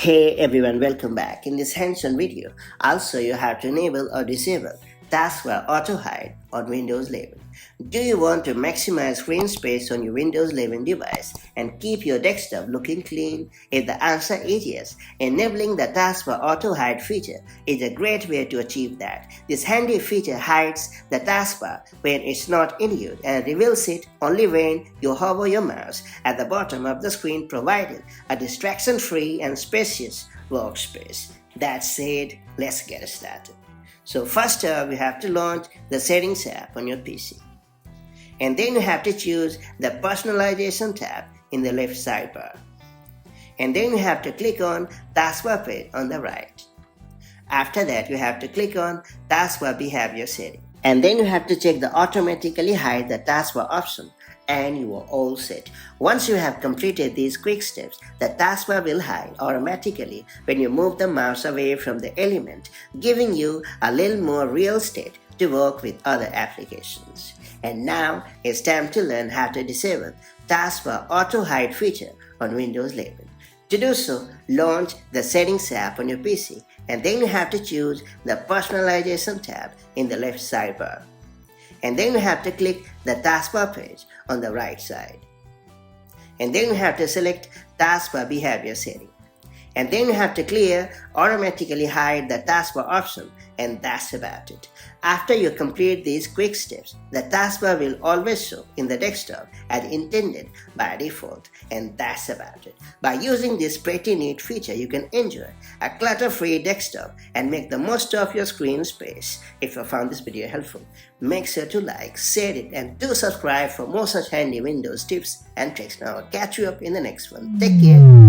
Hey everyone, welcome back. In this hands-on video, I'll show you how to enable or disable Taskbar Auto Hide on Windows 11. Do you want to maximize screen space on your Windows 11 device and keep your desktop looking clean? If the answer is yes, enabling the Taskbar Auto Hide feature is a great way to achieve that. This handy feature hides the taskbar when it's not in use and reveals it only when you hover your mouse at the bottom of the screen, providing a distraction-free and spacious workspace. That said, let's get started. So first up, you have to launch the Settings app on your PC. And then you have to choose the Personalization tab in the left sidebar. And then you have to click on Taskbar page on the right. After that, you have to click on Taskbar Behavior Setting. And then you have to check the Automatically Hide the Taskbar option, and you are all set. Once you have completed these quick steps, the taskbar will hide automatically when you move the mouse away from the element, giving you a little more real estate to work with other applications. And now it's time to learn how to disable Taskbar Auto Hide feature on Windows 11. To do so, launch the Settings app on your PC, and then you have to choose the Personalization tab in the left sidebar. And then you have to click the Taskbar page on the right side. And then you have to select Taskbar Behavior Setting. And then you have to clear Automatically Hide the Taskbar option, and that's about it. After you complete these quick steps, the taskbar will always show in the desktop as intended by default, and that's about it. By using this pretty neat feature, you can enjoy a clutter-free desktop and make the most of your screen space. If you found this video helpful, make sure to like, share it, and do subscribe for more such handy Windows tips and tricks. Now I'll catch you up in the next one. Take care.